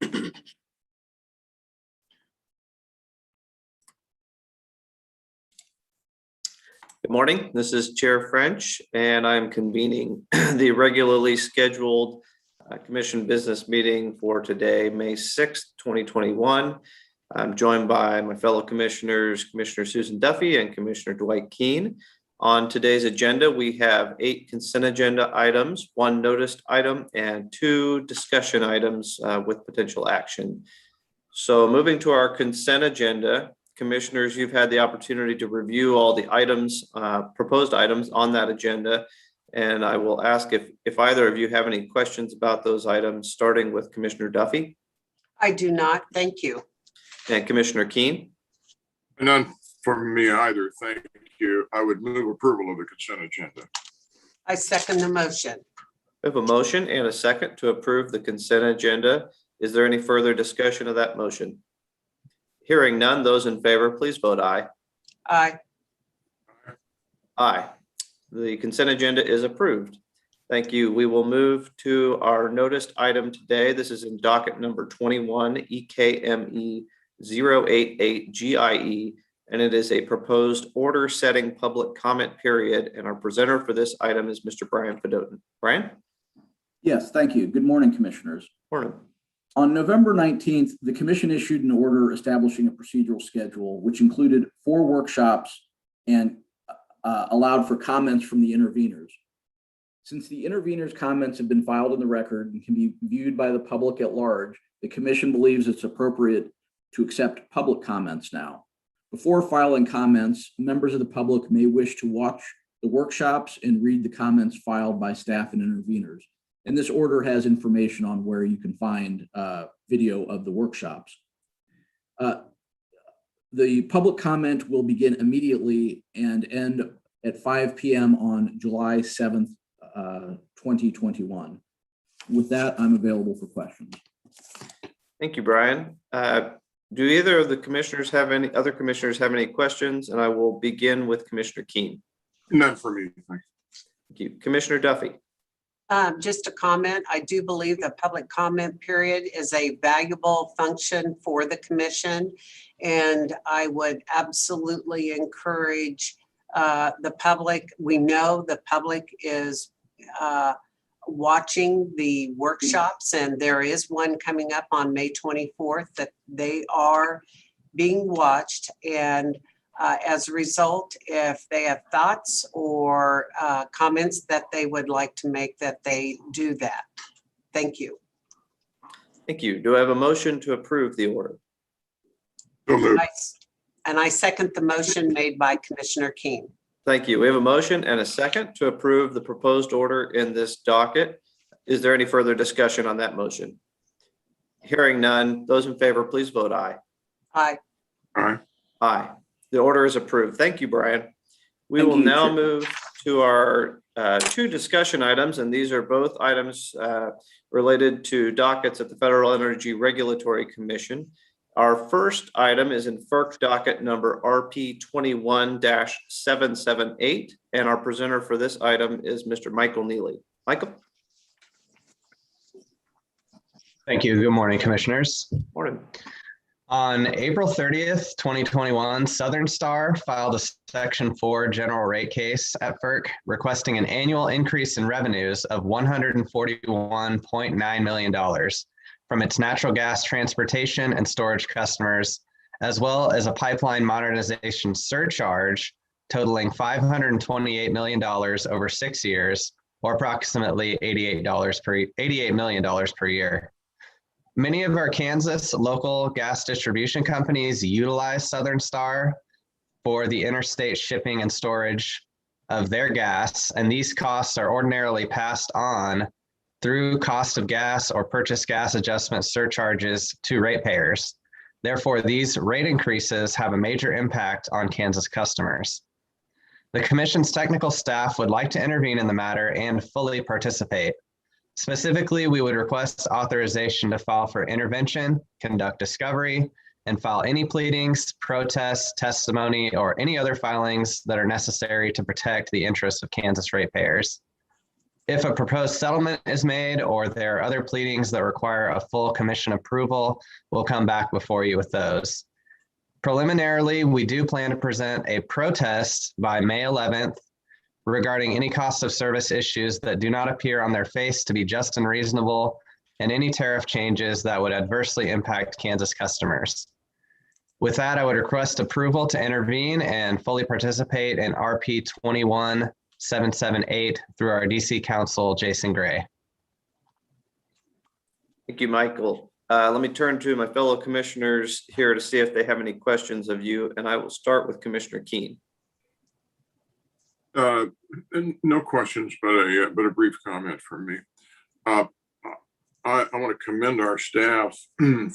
Good morning. This is Chair French, and I'm convening the regularly scheduled Commission business meeting for today, May 6th, 2021. I'm joined by my fellow commissioners, Commissioner Susan Duffy and Commissioner Dwight Keene. On today's agenda, we have 8 consent agenda items, 1 noticed item, and 2 discussion items with potential action. So moving to our consent agenda, Commissioners, you've had the opportunity to review all the items, proposed items on that agenda. And I will ask if either of you have any questions about those items, starting with Commissioner Duffy. I do not, thank you. And Commissioner Keene. None from me either, thank you. I would move approval of the consent agenda. I second the motion. We have a motion and a second to approve the consent agenda. Is there any further discussion of that motion? Hearing none, those in favor, please vote aye. Aye. Aye. The consent agenda is approved. Thank you. We will move to our noticed item today. This is in docket number 21, EKME 088 GIE, and it is a proposed order setting public comment period. And our presenter for this item is Mr. Brian Fedotin. Brian? Yes, thank you. Good morning, Commissioners. Morning. On November 19th, the Commission issued an order establishing a procedural schedule, which included 4 workshops and allowed for comments from the interveners. Since the interveners' comments have been filed in the record and can be viewed by the public at large, the Commission believes it's appropriate to accept public comments now. Before filing comments, members of the public may wish to watch the workshops and read the comments filed by staff and interveners. And this order has information on where you can find video of the workshops. The public comment will begin immediately and end at 5 p.m. on July 7th, 2021. With that, I'm available for questions. Thank you, Brian. Do either of the commissioners have any questions? And I will begin with Commissioner Keene. None for me, thank Thank you. Commissioner Duffy. Just a comment. I do believe the public comment period is a valuable function for the commission. And I would absolutely encourage the public. We know the public is watching the workshops, and there is one coming up on May 24th that they are being watched. And as a result, if they have thoughts or comments that they would like to make, that they do that. Thank you. Thank you. Do I have a motion to approve the order? you. So moved. And I second the motion made by Commissioner Keene. Thank you. We have a motion and a second to approve the proposed order in this docket. Is there any further discussion on that motion? Hearing none, those in favor, please vote aye. Aye. Aye. Aye. The order is approved. Thank you, Brian. We Thank will you, now Chair. move to our 2 discussion items, and these are both items related to dockets at the Federal Energy Regulatory Commission. Our first item is in FERC docket number RP 21-778, and our presenter for this item is Mr. Michael Neely. Michael? Thank you. Good morning, Commissioners. Morning. On April 30th, 2021, Southern Star filed a Section 4 general rate case at FERC requesting an annual increase in revenues of $141.9 million from its natural gas transportation and storage customers, as well as a pipeline modernization surcharge totaling $528 million over 6 years, or approximately $88 million per year. Many of our Kansas local gas distribution companies utilize Southern Star for the interstate shipping and storage of their gas, and these costs are ordinarily passed on through cost of gas or purchase gas adjustment surcharges to ratepayers. Therefore, these rate increases have a major impact on Kansas customers. The Commission's technical staff would like to intervene in the matter and fully participate. Specifically, we would request authorization to file for intervention, conduct discovery, and file any pleadings, protests, testimony, or any other filings that are necessary to protect the interests of Kansas ratepayers. If a proposed settlement is made or there are other pleadings that require a full commission approval, we'll come back before you with those. Preliminarily, we do plan to present a protest by May 11th regarding any cost of service issues that do not appear on their face to be just and reasonable, and any tariff changes that would adversely impact Kansas customers. With that, I would request approval to intervene and fully participate in RP 21778 through our DC Counsel, Jason Gray. Thank you, Michael. Let me turn to my fellow commissioners here to see if they have any questions of you, and I will start with Commissioner Keen. And no questions, but a brief comment from me. I want to commend our staff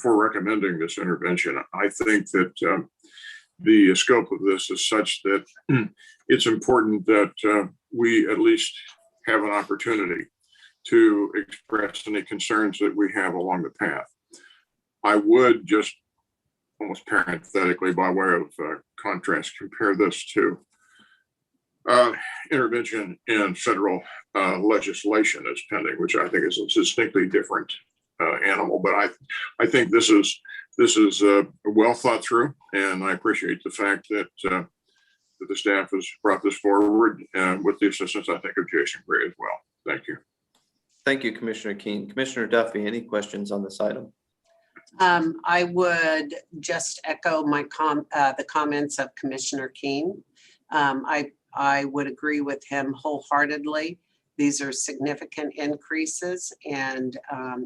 for recommending this intervention. I think that the scope of this is such that it's important that we at least have an opportunity to express any concerns that we have along the path. I would just almost parenthetically, by way of contrast, compare this to intervention in federal legislation that's pending, which I think is a distinctly different animal. But I think this is well thought through, and I appreciate the fact that that the staff has brought this forward with the assistance, I think, of Jason Gray as well. Thank you. Thank you, Commissioner Keen. Commissioner Duffy, any questions on this item? I would just echo the comments of Commissioner Keen. I would agree with him wholeheartedly. These are significant increases, and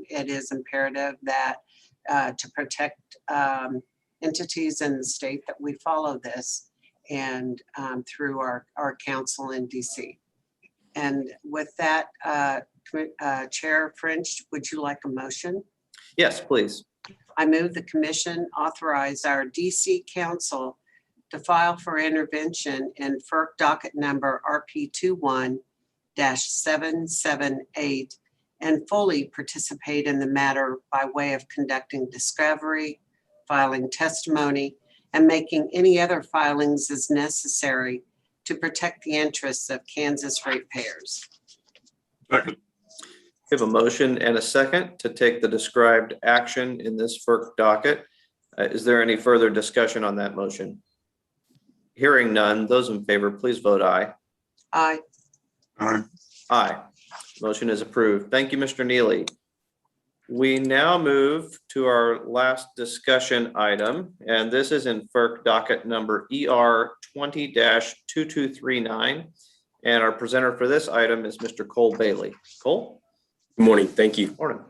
it is imperative that to protect entities in the state that we follow this, and through our council in DC. And with that, Chair French, would you like a motion? Yes, please. I move the commission authorize our DC council to file for intervention in FERC docket number RP 21-778 and fully participate in the matter by way of conducting discovery, filing testimony, and making any other filings as necessary to protect the interests of Kansas ratepayers. Second. We have a motion and a second to take the described action in this FERC docket. Is there any further discussion on that motion? Hearing none, those in favor, please vote aye. Aye. Aye. Aye. Motion is approved. Thank you, Mr. Neely. We now move to our last discussion item, and this is in FERC docket number ER 20-2239. And our presenter for this item is Mr. Cole Bailey. Cole? Good morning. Thank you. Morning.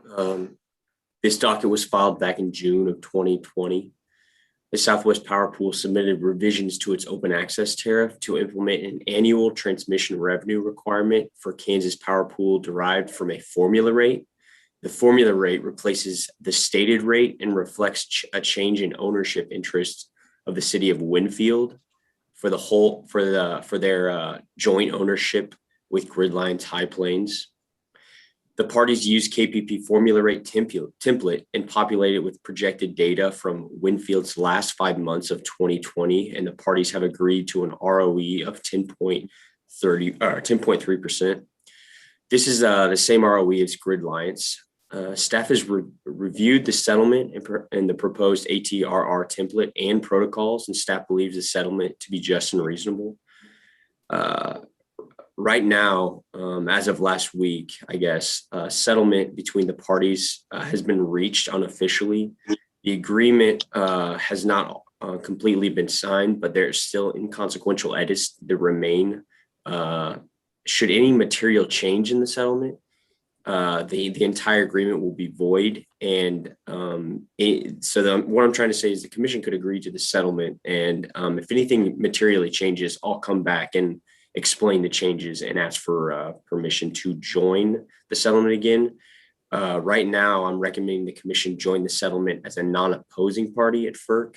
This docket was filed back in June of 2020. The Southwest Power Pool submitted revisions to its open access tariff to implement an annual transmission revenue requirement for Kansas Power Pool derived from a formula rate. The formula rate replaces the stated rate and reflects a change in ownership interest of the city of Winfield for their joint ownership with Gridlines High Plains. The parties used KPP formula rate template and populated with projected data from Winfield's last 5 months of 2020, and the parties have agreed to an ROE of 10.3%. This is the same ROE as Gridlines. Staff has reviewed the settlement and the proposed ATRR template and protocols, and staff believes the settlement to be just and reasonable. Right now, as of last week, I guess, settlement between the parties has been reached unofficially. The agreement has not completely been signed, but there's still inconsequential edits that remain. Should any material change in the settlement, the entire agreement will be void. And what I'm trying to say is the commission could agree to the settlement, and if anything materially changes, I'll come back and explain the changes and ask for permission to join the settlement again. Right now, I'm recommending the commission join the settlement as a non-opposing party at FERC.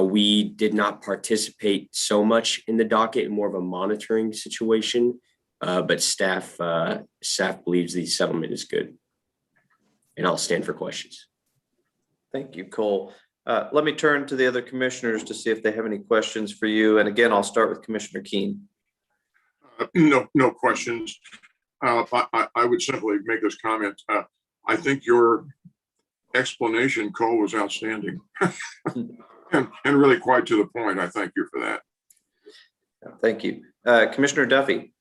We did not participate so much in the docket, more of a monitoring situation, but staff believes the settlement is good. And I'll stand for questions. Thank you, Cole. Let me turn to the other commissioners to see if they have any questions for you. And again, I'll start with Commissioner Keen. No questions. I would simply make this comment. I think your explanation, Cole, was outstanding. And really quite to the point. I thank you for that. Thank you. Commissioner Duffy.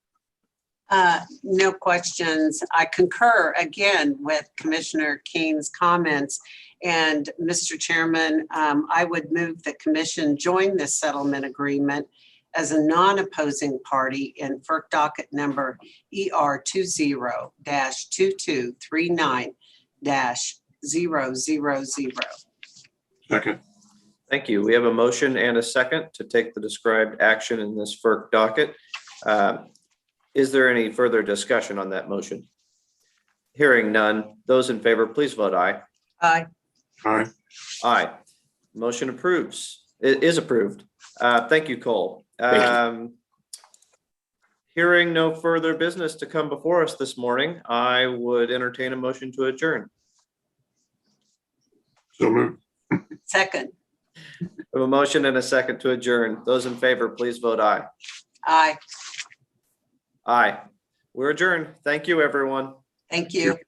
No questions. I concur again with Commissioner Keene's comments. And Mr. Chairman, I would move the commission join this settlement agreement as a non-opposing party in FERC docket number ER 20-2239-000. Second. Thank you. We have a motion and a second to take the described action in this FERC docket. Is there any further discussion on that motion? Hearing none. Those in favor, please vote aye. Aye. Aye. Aye. Motion approves. It is approved. Thank you, Cole. Thank Hearing no further business to come before us this morning, I would entertain a motion to adjourn. So moved. Second. We have a motion and a second to adjourn. Those in favor, please vote aye. Aye. Aye. We're adjourned. Thank you, everyone. Thank you.